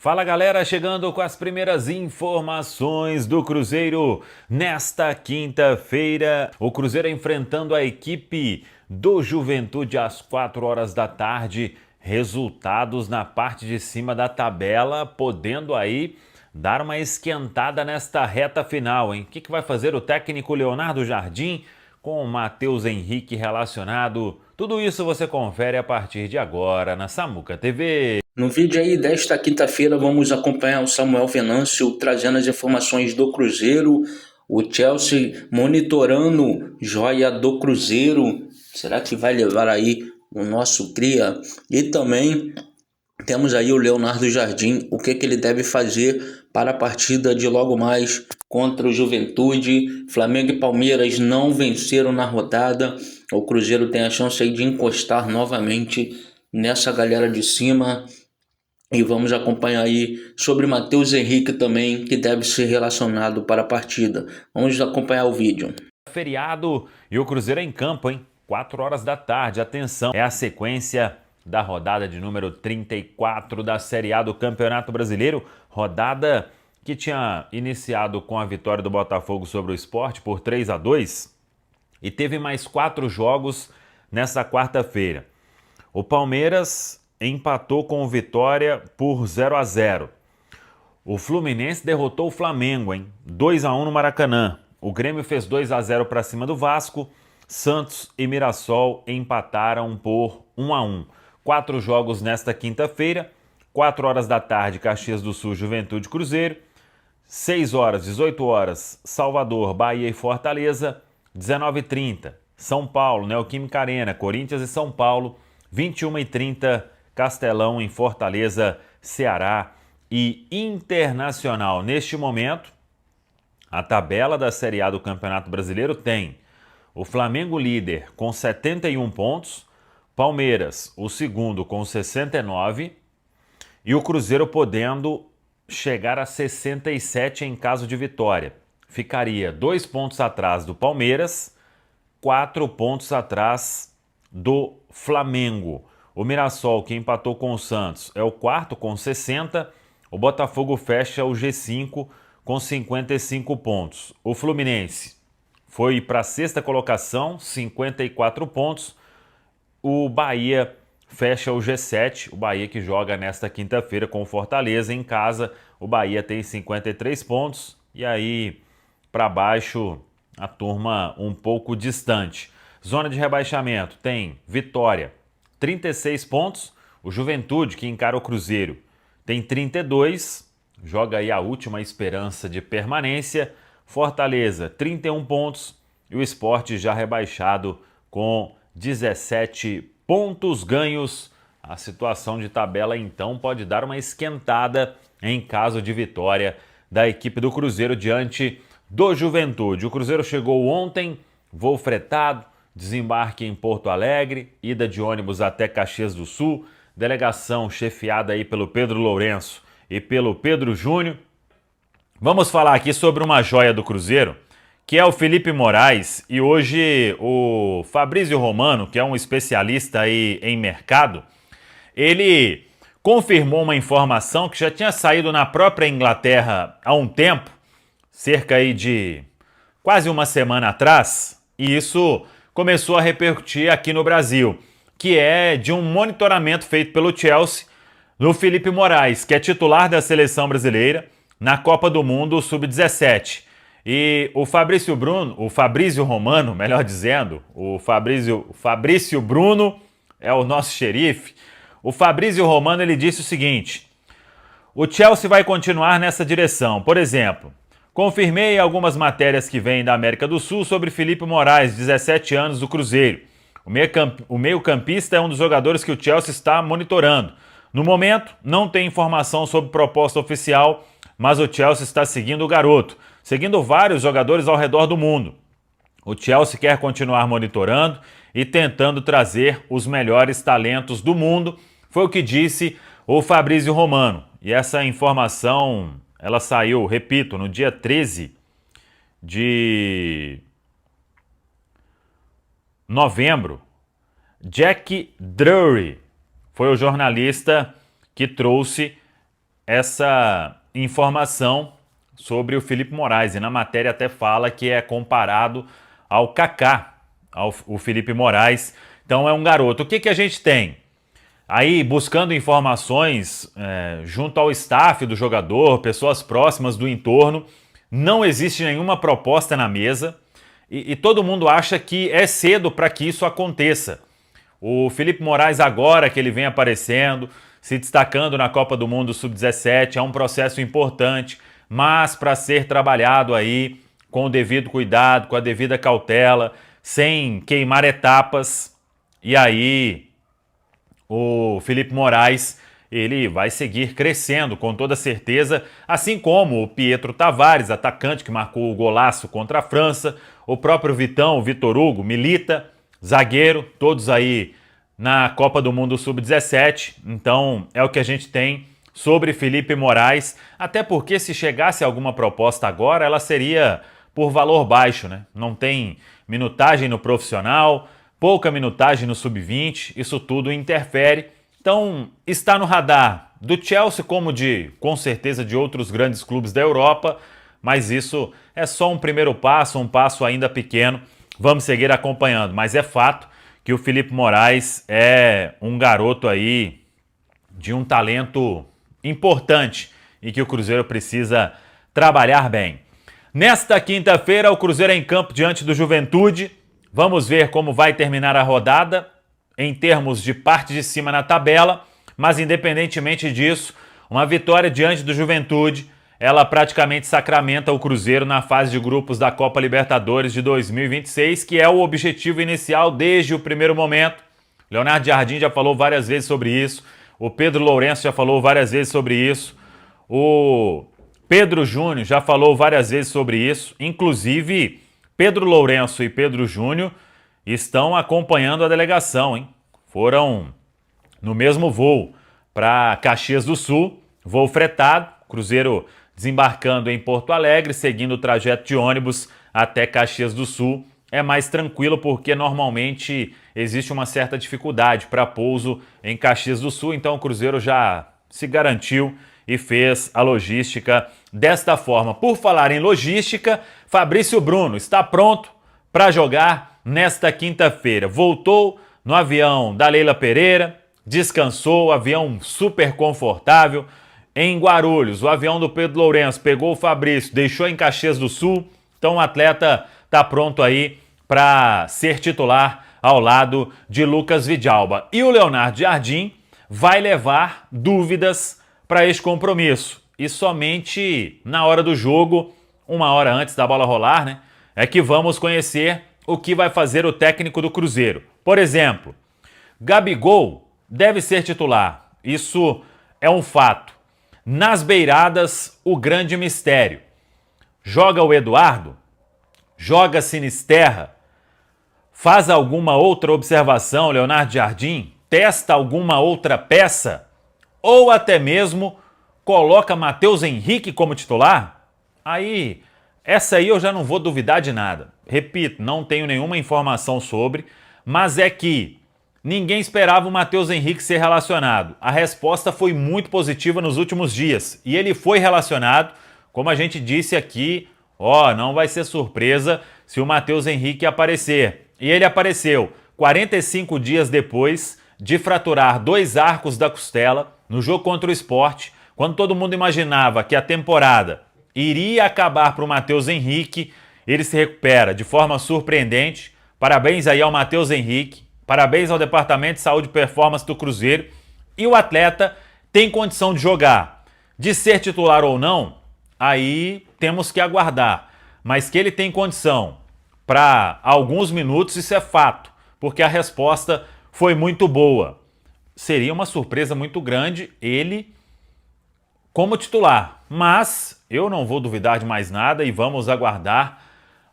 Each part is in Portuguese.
Fala galera, chegando com as primeiras informações do Cruzeiro nesta quinta-feira. O Cruzeiro enfrentando a equipe do Juventude às 4 horas da tarde. Resultados na parte de cima da tabela, podendo aí dar uma esquentada nesta reta final, hein? O que vai fazer o técnico Leonardo Jardim com o Matheus Henrique relacionado? Tudo isso você confere a partir de agora na Samuca TV. No vídeo aí desta quinta-feira vamos acompanhar o Samuel Venâncio trazendo as informações do Cruzeiro, o Chelsea monitorando joia do Cruzeiro, será que vai levar aí o nosso cria? E também temos aí o Leonardo Jardim, o que ele deve fazer para a partida de logo mais contra o Juventude. Flamengo e Palmeiras não venceram na rodada, o Cruzeiro tem a chance aí de encostar novamente nessa galera de cima. E vamos acompanhar aí sobre Matheus Henrique também, que deve ser relacionado para a partida. Vamos acompanhar o vídeo. Feriado e o Cruzeiro é em campo, hein? 4 horas da tarde, atenção, é a sequência da rodada de número 34 da Série A do Campeonato Brasileiro, rodada que tinha iniciado com a vitória do Botafogo sobre o Sport por 3-2 e teve mais 4 jogos nessa quarta-feira. O Palmeiras empatou com o Vitória por 0-0. O Fluminense derrotou o Flamengo, hein? 2-1 no Maracanã. O Grêmio fez 2-0 para cima do Vasco. Santos e Mirassol empataram por 1-1. 4 jogos nesta quinta-feira. 4 horas da tarde, Caxias do Sul, Juventude Cruzeiro. 6 horas, 18 horas, Salvador, Bahia e Fortaleza. 19h30, São Paulo, Neoquímica Arena, Corinthians e São Paulo. 21h30, Castelão em Fortaleza, Ceará e Internacional. Neste momento, a tabela da Série A do Campeonato Brasileiro tem o Flamengo líder com 71 pontos, Palmeiras o segundo com 69 e o Cruzeiro podendo chegar a 67 em caso de vitória. Ficaria 2 pontos atrás do Palmeiras, 4 pontos atrás do Flamengo. O Mirassol, que empatou com o Santos, é o quarto com 60. O Botafogo fecha o G5 com 55 pontos. O Fluminense foi para a sexta colocação, 54 pontos. O Bahia fecha o G7. O Bahia que joga nesta quinta-feira com o Fortaleza em casa. O Bahia tem 53 pontos. E aí, para baixo, a turma um pouco distante. Zona de rebaixamento tem Vitória, 36 pontos. O Juventude, que encara o Cruzeiro, tem 32. Joga aí a última esperança de permanência. Fortaleza, 31 pontos. E o Sport já rebaixado com 17 pontos ganhos. A situação de tabela, então, pode dar uma esquentada em caso de vitória da equipe do Cruzeiro diante do Juventude. O Cruzeiro chegou ontem, voo fretado, desembarque em Porto Alegre, ida de ônibus até Caxias do Sul, delegação chefiada aí pelo Pedro Lourenço e pelo Pedro Júnior. Vamos falar aqui sobre uma joia do Cruzeiro, que é o Felipe Moraes, e hoje o Fabrício Romano, que é um especialista aí em mercado, ele confirmou uma informação que já tinha saído na própria Inglaterra há um tempo, cerca aí de quase uma semana atrás, e isso começou a repercutir aqui no Brasil, que é de um monitoramento feito pelo Chelsea no Felipe Moraes, que é titular da seleção brasileira na Copa do Mundo Sub-17. E o Fabrício Romano, melhor dizendo, o Fabrício Bruno é o nosso xerife. O Fabrício Romano, ele disse o seguinte: o Chelsea vai continuar nessa direção. Por exemplo, confirmei algumas matérias que vêm da América do Sul sobre Felipe Moraes, 17 anos, do Cruzeiro. O meio-campista é um dos jogadores que o Chelsea está monitorando. No momento, não tem informação sobre proposta oficial, mas o Chelsea está seguindo o garoto, seguindo vários jogadores ao redor do mundo. O Chelsea quer continuar monitorando e tentando trazer os melhores talentos do mundo, foi o que disse o Fabrício Romano. E essa informação, ela saiu, repito, no dia 13 de novembro. Jack Drury foi o jornalista que trouxe essa informação sobre o Felipe Moraes, e na matéria até fala que é comparado ao Kaká, o Felipe Moraes. Então é um garoto. O que a gente tem? Aí, buscando informações junto ao staff do jogador, pessoas próximas do entorno, não existe nenhuma proposta na mesa e todo mundo acha que é cedo para que isso aconteça. O Felipe Moraes, agora que ele vem aparecendo, se destacando na Copa do Mundo Sub-17, é um processo importante, mas para ser trabalhado aí com o devido cuidado, com a devida cautela, sem queimar etapas. E aí o Felipe Moraes, ele vai seguir crescendo com toda certeza, assim como o Pietro Tavares, atacante que marcou o golaço contra a França, o próprio Vitão, o Vitor Hugo, Milita, zagueiro, todos aí na Copa do Mundo Sub-17. Então é o que a gente tem sobre Felipe Moraes, até porque se chegasse alguma proposta agora, ela seria por valor baixo, né? Não tem minutagem no profissional, pouca minutagem no Sub-20, isso tudo interfere. Então está no radar do Chelsea, como com certeza de outros grandes clubes da Europa, mas isso é só um primeiro passo, um passo ainda pequeno. Vamos seguir acompanhando, mas é fato que o Felipe Moraes é um garoto aí de um talento importante e que o Cruzeiro precisa trabalhar bem. Nesta quinta-feira, o Cruzeiro é em campo diante do Juventude. Vamos ver como vai terminar a rodada em termos de parte de cima na tabela, mas independentemente disso, uma vitória diante do Juventude, ela praticamente sacramenta o Cruzeiro na fase de grupos da Copa Libertadores de 2026, que é o objetivo inicial desde o primeiro momento. Leonardo Jardim já falou várias vezes sobre isso, o Pedro Lourenço já falou várias vezes sobre isso, o Pedro Júnior já falou várias vezes sobre isso, inclusive Pedro Lourenço e Pedro Júnior estão acompanhando a delegação, hein? Foram no mesmo voo para Caxias do Sul, voo fretado, Cruzeiro desembarcando em Porto Alegre, seguindo o trajeto de ônibus até Caxias do Sul. É mais tranquilo porque normalmente existe uma certa dificuldade para pouso em Caxias do Sul, então o Cruzeiro já se garantiu e fez a logística desta forma. Por falar em logística, Fabrício Bruno está pronto para jogar nesta quinta-feira. Voltou no avião da Leila Pereira, descansou, avião super confortável. Em Guarulhos, o avião do Pedro Lourenço pegou o Fabrício, deixou em Caxias do Sul. Então o atleta está pronto aí para ser titular ao lado de Lucas Vidalba. E o Leonardo Jardim vai levar dúvidas para esse compromisso. E somente na hora do jogo, uma hora antes da bola rolar, né, é que vamos conhecer o que vai fazer o técnico do Cruzeiro. Por exemplo, Gabigol deve ser titular. Isso é um fato. Nas beiradas, o grande mistério. Joga o Eduardo? Joga Sinisterra? Faz alguma outra observação, Leonardo Jardim? Testa alguma outra peça? Ou até mesmo coloca Matheus Henrique como titular? Essa aí eu já não vou duvidar de nada. Repito, não tenho nenhuma informação sobre, mas é que ninguém esperava o Matheus Henrique ser relacionado. A resposta foi muito positiva nos últimos dias e ele foi relacionado, como a gente disse aqui, não vai ser surpresa se o Matheus Henrique aparecer. E ele apareceu 45 dias depois de fraturar 2 arcos da costela no jogo contra o Sport, quando todo mundo imaginava que a temporada iria acabar para o Matheus Henrique. Ele se recupera de forma surpreendente. Parabéns aí ao Matheus Henrique, parabéns ao Departamento de Saúde e Performance do Cruzeiro. E o atleta tem condição de jogar. De ser titular ou não, aí temos que aguardar. Mas que ele tem condição para alguns minutos, isso é fato, porque a resposta foi muito boa. Seria uma surpresa muito grande ele como titular, mas eu não vou duvidar de mais nada e vamos aguardar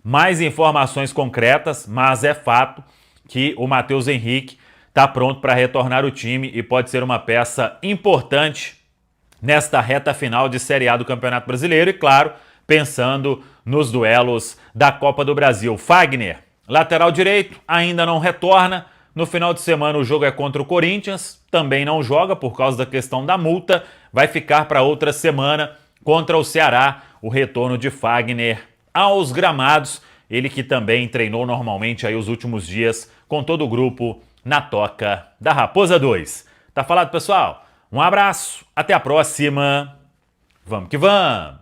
mais informações concretas, mas é fato que o Matheus Henrique está pronto para retornar ao time e pode ser uma peça importante nesta reta final de Série A do Campeonato Brasileiro e, claro, pensando nos duelos da Copa do Brasil. Fagner, lateral direito, ainda não retorna, No final de semana o jogo é contra o Corinthians, também não joga por causa da questão da multa, vai ficar para outra semana contra o Ceará, o retorno de Fagner aos gramados, ele que também treinou normalmente aí os últimos dias com todo o grupo na Toca da Raposa 2. Tá falado, pessoal? Um abraço, até a próxima, vamos que vamos!